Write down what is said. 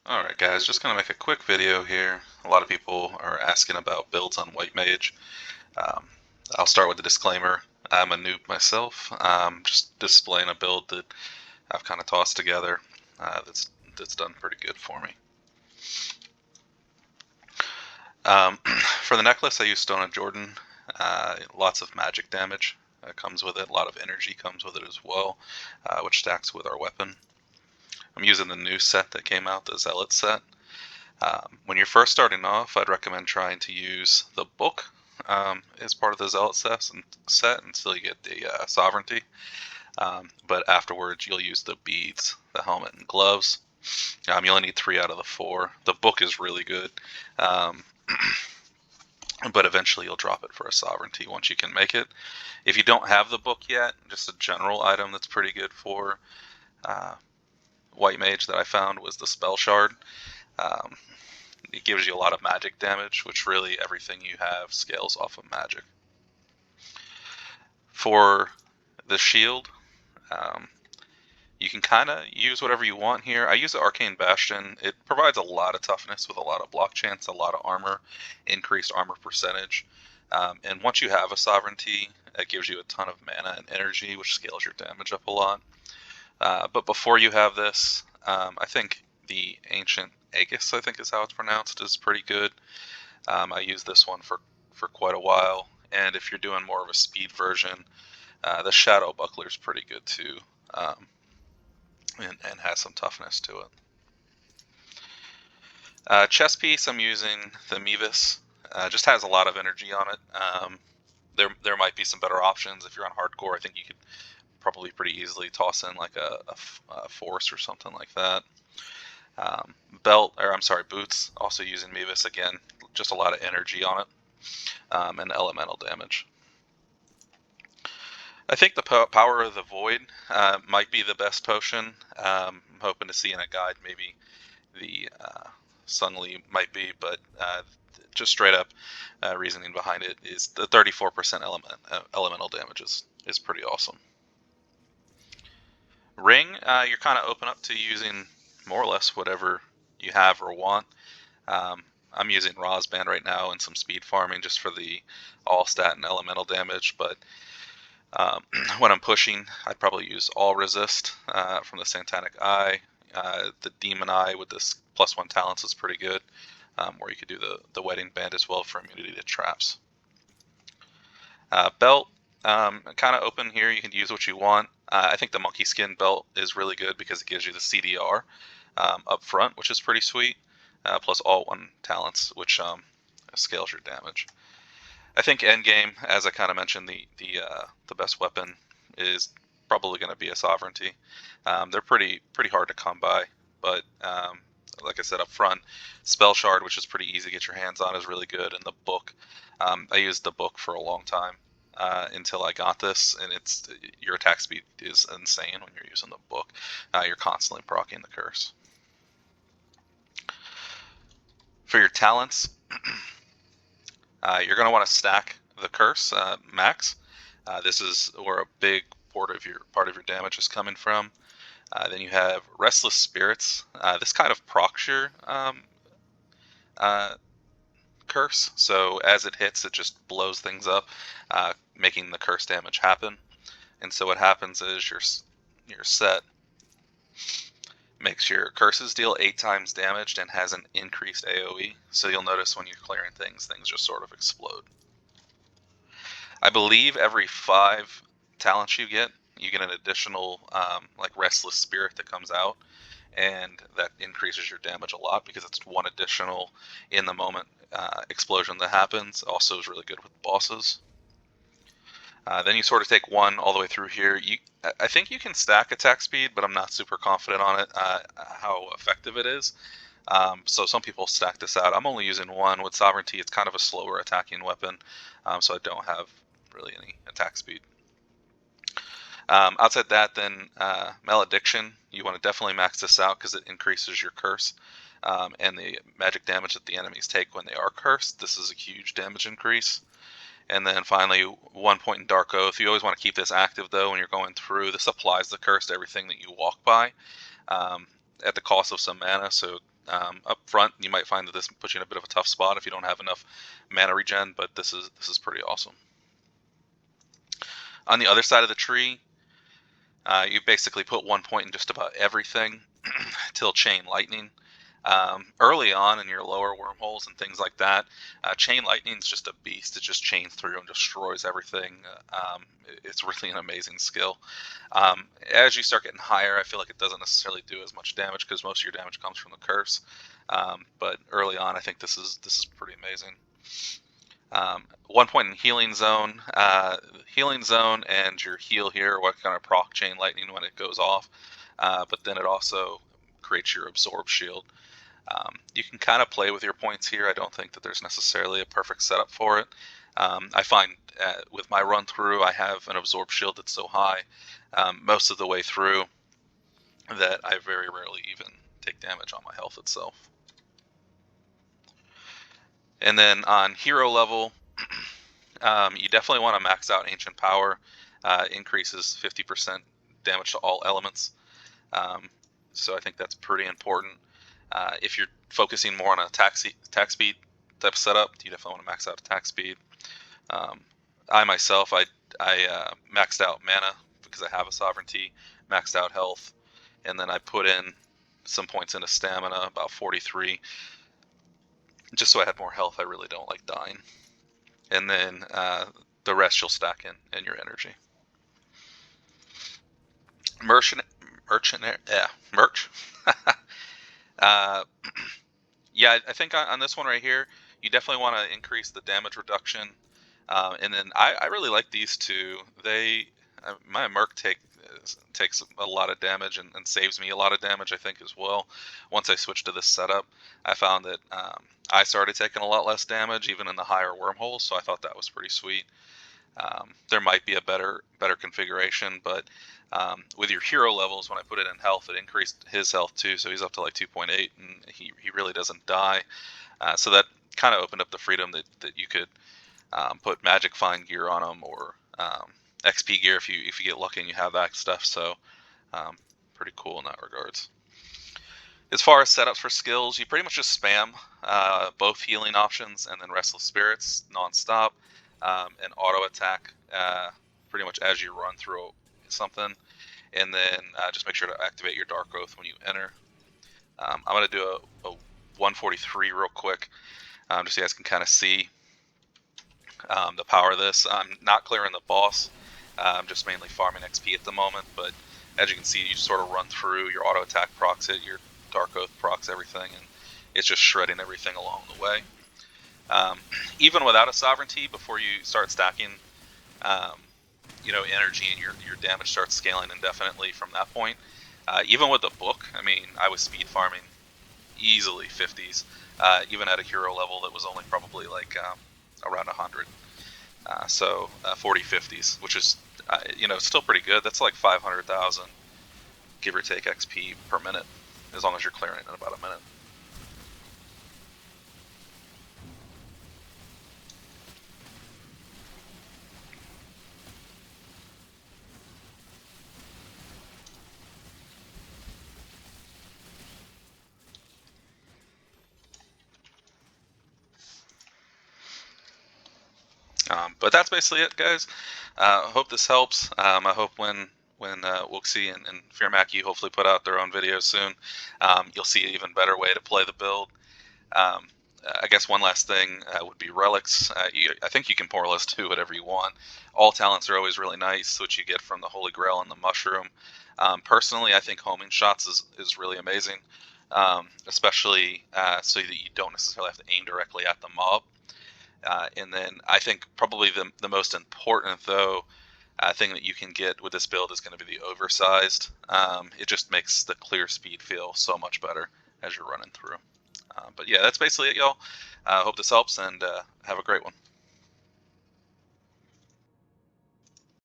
Alright guys, just gonna make a quick video here. A lot of people are asking about builds on White Mage. Um, I'll start with the disclaimer. I'm a noob myself. Just displaying a build that I've kind of tossed together that's done pretty good for me. For the necklace, I use Stone of Jordan. Lots of magic damage comes with it. A lot of energy comes with it as well, which stacks with our weapon. I'm using the new set that came out, the Zealot set. When you're first starting off, I'd recommend trying to use the book as part of the Zealot set until you get the Sovereignty. But afterwards, you'll use the beads, the helmet, and gloves. You only need 3 out of the 4. The book is really good, um, but eventually you'll drop it for a Sovereignty once you can make it. If you don't have the book yet, just a general item that's pretty good for uh, White Mage that I found was the Spell Shard. Um, it gives you a lot of magic damage, which really everything you have scales off of magic. For the shield, um, you can kind of use whatever you want here. I use the Arcane Bastion. It provides a lot of toughness with a lot of block chance, a lot of armor, increased armor percentage. And once you have a Sovereignty, it gives you a ton of mana and energy, which scales your damage up a lot. But before you have this, I think the Ancient Aegis, I think is how it's pronounced, is pretty good. I used this one for quite a while, and if you're doing more of a speed version, the Shadow Buckler is pretty good too, and has some toughness to it. Chest piece, I'm using the Mevis. Just has a lot of energy on it. There might be some better options if you're on hardcore. I think you could probably pretty easily toss in like a force or something like that. Boots, also using Mevis again, just a lot of energy on it, and elemental damage. I think the Power of the Void might be the best potion. I'm hoping to see in a guide maybe the Sunly might be, but just straight up reasoning behind it is the 34% elemental damage is pretty awesome. Ring, you're kind of open up to using more or less whatever you have or want. I'm using Ra's Band right now and some speed farming just for the all stat and elemental damage, but when I'm pushing, I'd probably use all resist from the Satanic Eye. The Demon Eye with this +1 talents is pretty good, or you could do the Wedding Band as well for immunity to traps. Belt, kind of open here. You can use what you want. I think the Monkey Skin belt is really good because it gives you the CDR up front, which is pretty sweet, plus all 1 talents, which scales your damage. I think endgame, as I kind of mentioned, the best weapon is probably going to be a Sovereignty. They're pretty hard to come by, but like I said up front, Spell Shard, which is pretty easy to get your hands on, is really good. And the book, I used the book for a long time until I got this, and your attack speed is insane when you're using the book. You're constantly proccing the curse. For your talents, you're going to want to stack the curse max. This is where a big part of your damage is coming from. Then you have Restless Spirits. This kind of procs your curse, so as it hits, it just blows things up, making the curse damage happen. And so what happens is your set makes your curses deal 8 times damage and has an increased AoE. So you'll notice when you're clearing things just sort of explode. I believe every 5 talents you get an additional like Restless Spirit that comes out, and that increases your damage a lot because it's 1 additional in the moment explosion that happens. Also is really good with bosses. Then you sort of take 1 all the way through here. I think you can stack attack speed, but I'm not super confident on it, how effective it is. So some people stack this out. I'm only using 1. With Sovereignty, it's kind of a slower attacking weapon, so I don't have really any attack speed. Outside that, then Malediction, you want to definitely max this out because it increases your curse and the magic damage that the enemies take when they are cursed. This is a huge damage increase. And then finally, 1 point in Dark Oath. You always want to keep this active though when you're going through. This applies the curse to everything that you walk by at the cost of some mana, so Up front, you might find that this puts you in a bit of a tough spot if you don't have enough mana regen, but this is pretty awesome. On the other side of the tree, you basically put 1 point in just about everything till Chain Lightning. Early on in your lower wormholes and things like that, Chain Lightning is just a beast. It just chains through and destroys everything. It's really an amazing skill. As you start getting higher, I feel like it doesn't necessarily do as much damage because most of your damage comes from the curse. But early on, I think this is pretty amazing. 1 point in Healing Zone. Healing Zone and your heal here, what kind of proc Chain Lightning when it goes off. But then it also creates your Absorb Shield. You can kind of play with your points here. I don't think that there's necessarily a perfect setup for it. I find with my run through, I have an Absorb Shield that's so high most of the way through that I very rarely even take damage on my health itself. And then on hero level, you definitely want to max out Ancient Power. Increases 50% damage to all elements. So I think that's pretty important. If you're focusing more on a attack speed type setup, you definitely want to max out attack speed. I myself, I maxed out mana because I have a sovereignty, maxed out health, and then I put in some points into stamina, about 43, just so I had more health. I really don't like dying. And then the rest you'll stack in your energy. Merch. Yeah, I think on this one right here, you definitely want to increase the damage reduction. And then I really like these two. My Merc takes a lot of damage and saves me a lot of damage, I think, as well. Once I switched to this setup, I found that I started taking a lot less damage, even in the higher wormholes, so I thought that was pretty sweet. There might be a better configuration, but with your hero levels, when I put it in health, it increased his health too, so he's up to like 2.8, and he really doesn't die. So that kind of opened up the freedom that you could put Magic Find gear on him, or XP gear if you get lucky and you have that stuff. So pretty cool in that regards. As far as setups for skills, you pretty much just spam both healing options and then Restless Spirits nonstop, and auto attack pretty much as you run through something, and then just make sure to activate your Dark Oath when you enter. I'm going to do a 143 real quick, just so you guys can kind of see the power of this. I'm not clearing the boss. I'm just mainly farming XP at the moment, but as you can see, you just sort of run through, your auto attack procs it, your Dark Oath procs everything, and it's just shredding everything along the way. Even without a sovereignty, before you start stacking energy, and your damage starts scaling indefinitely from that point. Even with the book, I mean, I was speed farming easily 50s, even at a hero level that was only probably like around 100. So 40 50s, which is still pretty good. That's like 500,000 give or take XP per minute, as long as you're clearing it in about a minute. But that's basically it, guys. I hope this helps. I hope when Wooxie and Fearmac hopefully put out their own videos soon, you'll see an even better way to play the build. I guess one last thing would be relics. I think you can more or less do whatever you want. All talents are always really nice, which you get from the Holy Grail and the Mushroom. Personally, I think homing shots is really amazing, especially so that you don't necessarily have to aim directly at the mob. And then I think probably the most important, though, thing that you can get with this build is going to be the oversized. It just makes the clear speed feel so much better as you're running through. But yeah, that's basically it, y'all. Hope this helps, and have a great one.